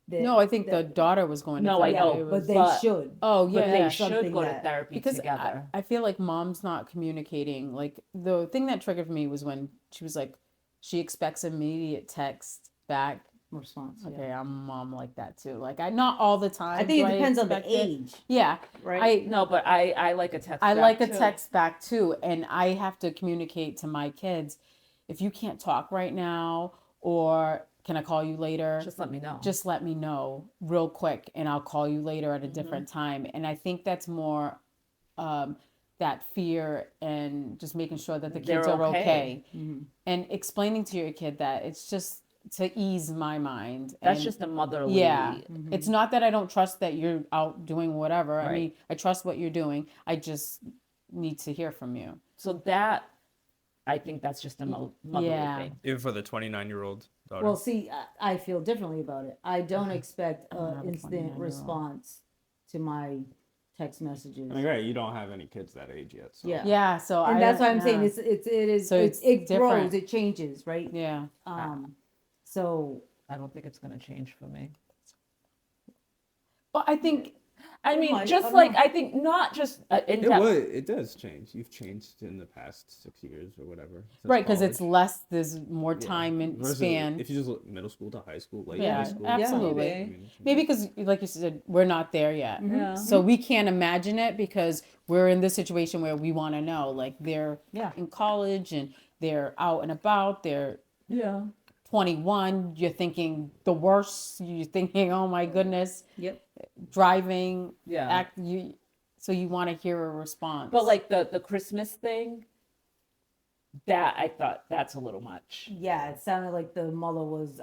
That- No, I think the that- daughter was going to No, I therapy. know, It but was- they but- should. Oh, But yeah. they something should go to that- therapy Because together. I feel like mom's not communicating. Like the thing that triggered me was when she was like, she expects immediate text back. Response. yeah. Okay, I'm a mom like that too. Like not all the time. I think do it depends on the expect it. age, Yeah, right? No, but I like a text. I back like a too. text back too, and I have to communicate to my kids. If you can't talk right now, or can I call you later? Just let me know. Just let me know real quick, and I'll call you later at a different time. And I think that's more that fear and just making sure that the They're kids are okay. okay, Mhm. and explaining to your kid that it's just to ease my mind. That's and just a motherly. yeah, it's not that I don't trust that you're out doing whatever. I Right. mean, I trust what you're doing. I just need to hear from you. So that, I think that's just a motherly Yeah. thing. Even for the 29-year-old daughter. Well, see, I feel differently about it. I don't expect I don't an have a instant 29-year-old. response to my text messages. I mean, right, you don't have any kids that age yet. So. Yeah. Yeah, so And I that's why don't- I'm saying yeah. So it's it different. grows, it changes, right? Yeah. So I don't think it's going to change for me. Well, I think I mean, might, I just don't like know. I think not just in It depth. would. It does change. You've changed in the past 6 years or whatever. since right because it's college. less. There's more Yeah. time and Versus span. If you just look middle school to high school, late Yeah, high school. absolutely. I mean, Maybe because, like you said, we're not there yet. Yeah. So we can't imagine it because we're in this situation where we want to know. Like they're Yeah. in college and they're out and about. They're Yeah. 21. You're thinking the worst. You're thinking, oh my goodness, yep. driving. Yeah. So you want to hear a response. But like the Christmas thing, that I thought that's a little much. Yeah, it sounded like the mother was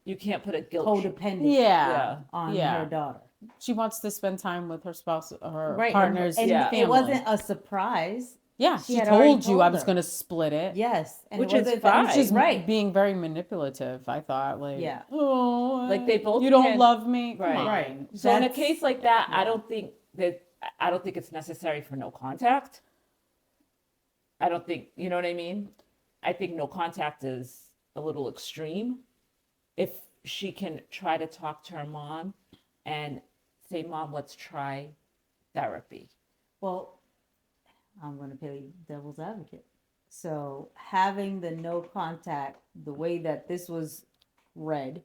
You can't put a guilt trip. codependent yeah, on yeah. her daughter. She wants to spend time with her spouse, her Right. partners, and Yeah. family. it wasn't a surprise. Yeah, she she had already told you I told was her. going to split it. Yes. And Which it is wasn't fine. She's right. being very manipulative. I thought, like, Yeah. oh, Like, they both you don't can't- love me, Right. Come on. Right. So in a That's- case like that, yeah. I don't think it's necessary for no contact. I don't think, you know what I mean? I think no contact is a little extreme. If she can try to talk to her mom and say, Mom, let's try therapy. Well, I'm going to play devil's advocate. So having the no contact, the way that this was read,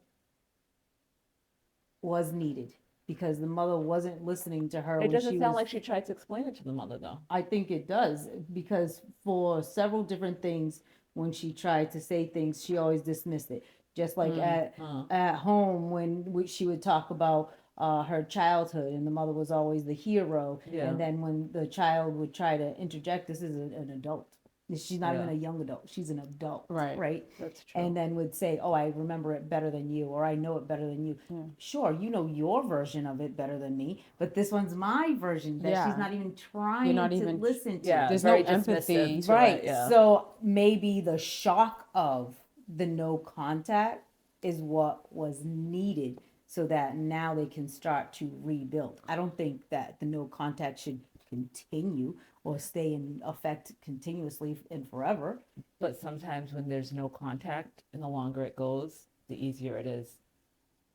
was needed because the mother wasn't listening to her. It when doesn't she sound was, like she tried to explain it to the mother, though. I think it does because for several different things, when she tried to say things, she always dismissed it. Just like at home when she would talk about her childhood, and the mother was always the hero. Yeah. And then when the child would try to interject, this is an adult. She's not even Yeah. a young adult. She's an adult. Right. Right. That's true. And then would say, "Oh, I remember it better than you," or "I know it better than you." Sure, you know your version of it better than me, but this one's my version that Yeah. she's not even trying not to even- listen to. Yeah, There's very no empathy. dismissive to it, Right. yeah. So maybe the shock of the no contact is what was needed so that now they can start to rebuild. I don't think that the no contact should continue or stay in effect continuously and forever. But sometimes when there's no contact and the longer it goes, the easier it is.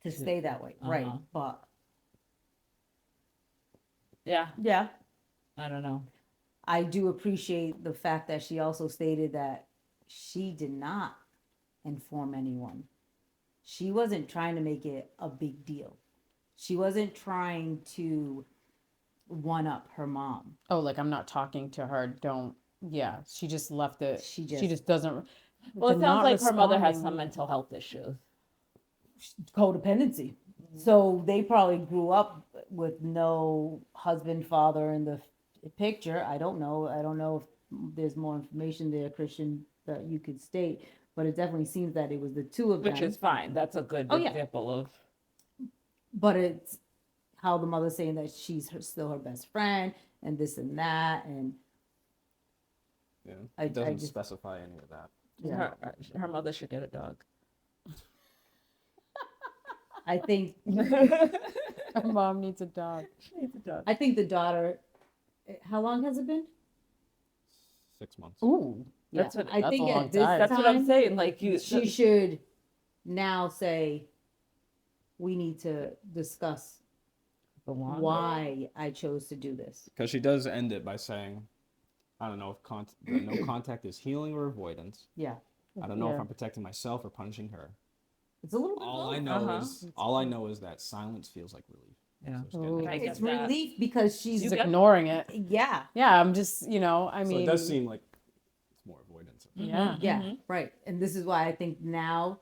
To stay that way. Right. Uh-huh. But Yeah, yeah, I don't know. I do appreciate the fact that she also stated that she did not inform anyone. She wasn't trying to make it a big deal. She wasn't trying to one up her mom. Oh, like I'm not talking to her. Don't. Yeah, she just left it. She She just- just doesn't. Well, it the sounds not like her mother has responding- some mental health issues. Codependency. So they probably grew up with no husband, father in the picture. I don't know. I don't know if there's more information there, Christian, that you could state. But it definitely seems that it was the two of Which them. is fine. That's a good Oh, yeah. example of. But it's how the mother's saying that she's still her best friend and this and that. And Yeah. I It doesn't just- specify any of that. yeah, Her mother should get a dog. I think Her mom needs a dog. She needs a dog. I think the daughter, how long has it been? 6 months. Ooh. That's Yeah, what- I that's think a long at this time. That's what I'm time, saying. Like you, she should now say, we need to discuss the longer- why I chose to do this. Because she does end it by saying, I don't know if the no contact is healing or avoidance. Yeah, I don't know if Yeah. I'm protecting myself or punishing her. it's a little bit. All I both. know Uh-huh. is all I know is that silence feels like relief. Yeah. So it's getting Ooh. I get It's that. relief because She's she's get- ignoring it. yeah, Yeah, I'm just, I so mean, it does seem like it's more avoidance. yeah. yeah, Mhm. right. And this is why I think now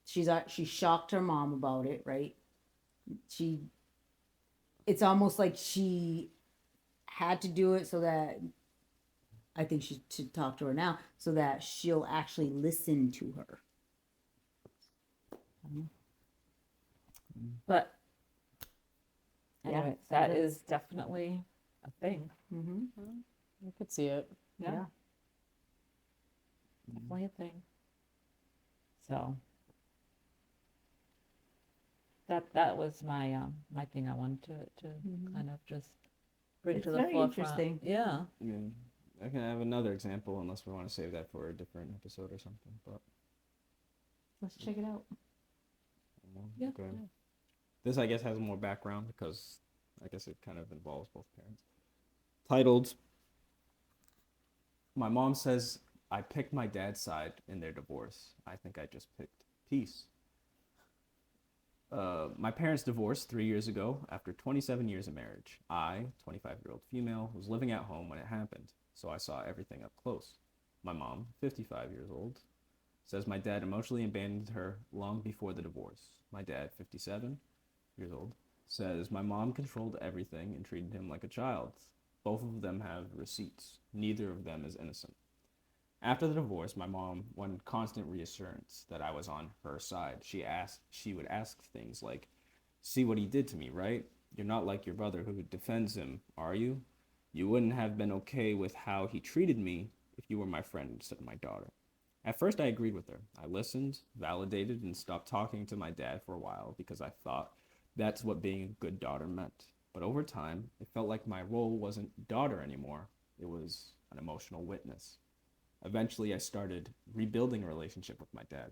she shocked her mom about it, right? It's almost like she had to do it so that I think she should talk to her now so that she'll actually listen to her. But Yeah, anyway, that is definitely a thing. Mm-hmm. I could see it. Yeah, Yeah. definitely a thing. So that was my my thing I wanted to kind of just bring It's to the very forefront. interesting. Yeah. Yeah. I can have another example unless we want to save that for a different episode or something. But Let's check it out. Yeah. okay. This I guess has more background because I guess it kind of involves both parents. Titled, "My mom says I picked my dad's side in their divorce. I think I just picked peace." My parents divorced 3 years ago after 27 years of marriage. I, 25-year-old female, was living at home when it happened, so I saw everything up close. My mom, 55 years old, says my dad emotionally abandoned her long before the divorce. My dad, 57 years old, says my mom controlled everything and treated him like a child. Both of them have receipts. Neither of them is innocent. After the divorce, my mom wanted constant reassurance that I was on her side. She would ask things like, "See what he did to me, right? You're not like your brother who defends him, are you? You wouldn't have been okay with how he treated me if you were my friend instead of my daughter." At first, I agreed with her. I listened, validated, and stopped talking to my dad for a while because I thought that's what being a good daughter meant. But over time, it felt like my role wasn't daughter anymore. It was an emotional witness. Eventually, I started rebuilding a relationship with my dad.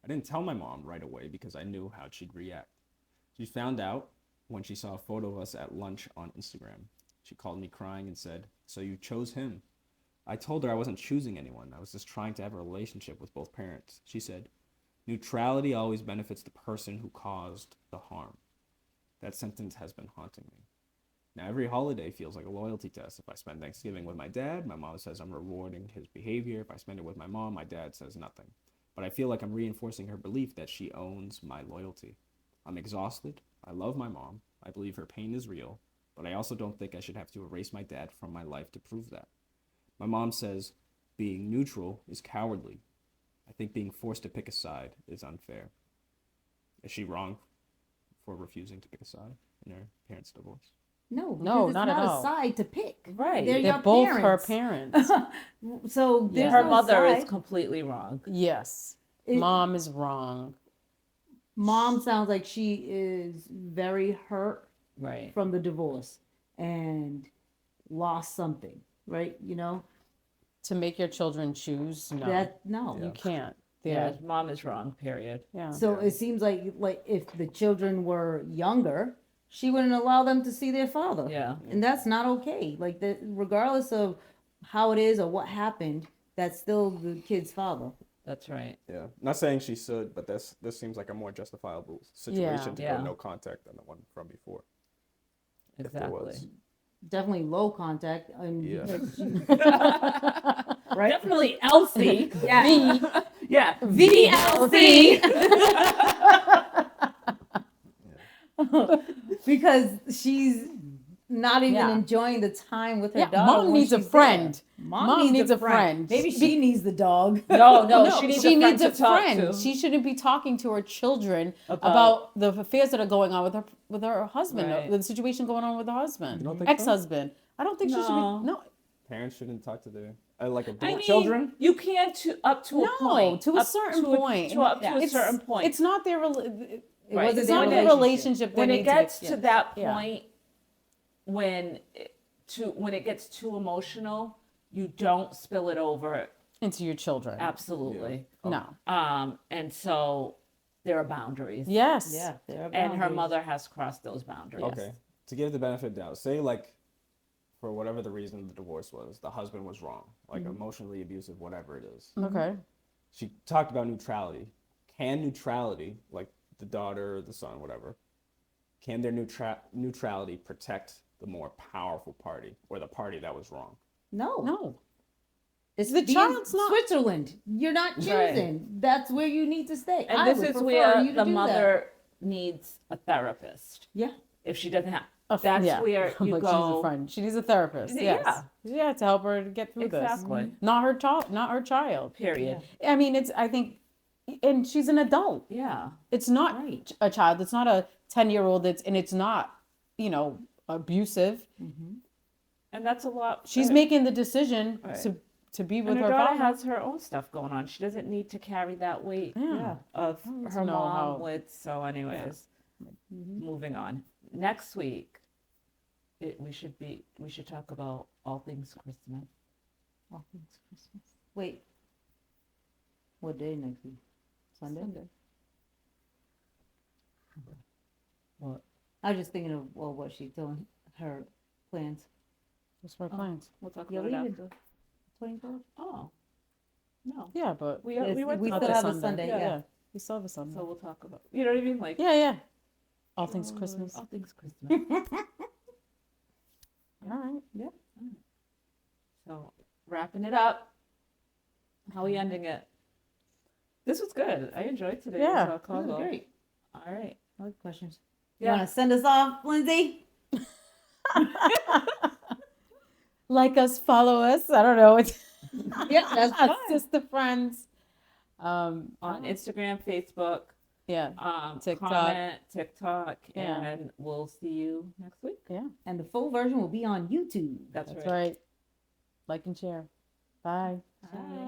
I didn't tell my mom right away because I knew how she'd react. She found out when she saw a photo of us at lunch on Instagram. She called me crying and said, "So you chose him?" I told her I wasn't choosing anyone. I was just trying to have a relationship with both parents. She said, "Neutrality always benefits the person who caused the harm." That sentence has been haunting me. Now, every holiday feels like a loyalty test. If I spend Thanksgiving with my dad, my mom says I'm rewarding his behavior. If I spend it with my mom, my dad says nothing. But I feel like I'm reinforcing her belief that she owns my loyalty. I'm exhausted. I love my mom. I believe her pain is real. But I also don't think I should have to erase my dad from my life to prove that. My mom says being neutral is cowardly. I think being forced to pick a side is unfair. Is she wrong for refusing to pick a side in her parents' divorce? No, because No, it's not at all. a side to pick. Right. They're They're your both parents. her parents. So Yeah. there's Her no mother is side. completely wrong. Yes. It- Mom is wrong. Mom sounds like she is very hurt Right. from the divorce and lost something, right? You know, To make your children choose, no. that no. You can't. Yeah. They're, Mom is wrong. Period. yeah. So it seems like if the children were younger, she wouldn't allow them to see their father. Yeah. And that's not okay. Like that, regardless of how it is or what happened, that's still the kid's father. That's right. Yeah, not saying she should, but this seems like a more justifiable situation to Yeah. go no contact than the one from before. If there Exactly. was. Definitely low contact. Yeah. Right? Definitely Elsie. Yeah. Yeah. VLC. Because she's not even Yeah. enjoying the time with her Yeah, daughter. mom when needs a she's friend. there. Mom needs a friend. Maybe she needs the dog. No, no, No, she needs she a friend needs a to talk friend. to. She shouldn't be talking to her children About- about the affairs that are going on with her husband, Right. the situation going on with her husband, You don't think so? ex-husband. I don't think she should No. be. No, Parents shouldn't talk to their like adult I mean, children. you can't up to a no, point. to a Up certain to point. up to a It's- certain point. It's not their. Right. wasn't It's their not their relationship. that when it needs to gets be- to yeah. that Yeah. point, when it gets too emotional, you don't spill it over. into your children. Absolutely. No. And so there are boundaries. Yes. Yeah, there are And her boundaries. mother has crossed those boundaries. Okay. To give the benefit of the doubt, say like for whatever the reason the divorce was, the husband was wrong, like emotionally abusive, whatever it is. Okay. She talked about neutrality. Can neutrality, like the daughter or the son, whatever, can their neutrality protect the more powerful party or the party that was wrong? No. No. It's The being child's not- Switzerland. You're not choosing. Right. That's where you need to stay. And I this would is prefer where you to the do that. mother needs a therapist. Yeah. If she doesn't have, That's yeah. where I'm you like, she's go. a friend. She needs a therapist. Yeah. Yes. Yeah, to help her to get through Exactly. this. Not her child. Not her child. Period. I mean, I think, and she's an adult. Yeah. It's not Right. a child. It's not a 10-year-old. And it's not, abusive. And that's a lot. She's making the decision Right. to be and with her her daughter partner. has her own stuff going on. She doesn't need to carry that weight Yeah. of need her to know mom how- with. So, anyways, moving on. Next week, we should talk about all things Christmas. All things Christmas. Wait. What day next week? Sunday? What? I was just thinking of what she's doing, her plans. What's my plans? We'll talk You're about it leaving. after. 24th? Oh, no. Yeah, but We Yes, went we to still the have a Sunday. Sunday, yeah. We still have a Sunday. So we'll talk about. You know what I mean? Like yeah. All things Christmas. All things Christmas. All right. So wrapping it up. How are we ending it? This was good. I enjoyed today's Yeah, call. Great. All right. Other questions? Yeah. You want to send us off, Lindsay? Like us, follow us. I don't know. It's Yeah, that's fine. sister friends. On Instagram, Facebook, Yeah. TikTok. comment, TikTok, Yeah. and we'll see you next week. And the full version will be on YouTube. That's That's right. right. Like and share. Bye. Bye.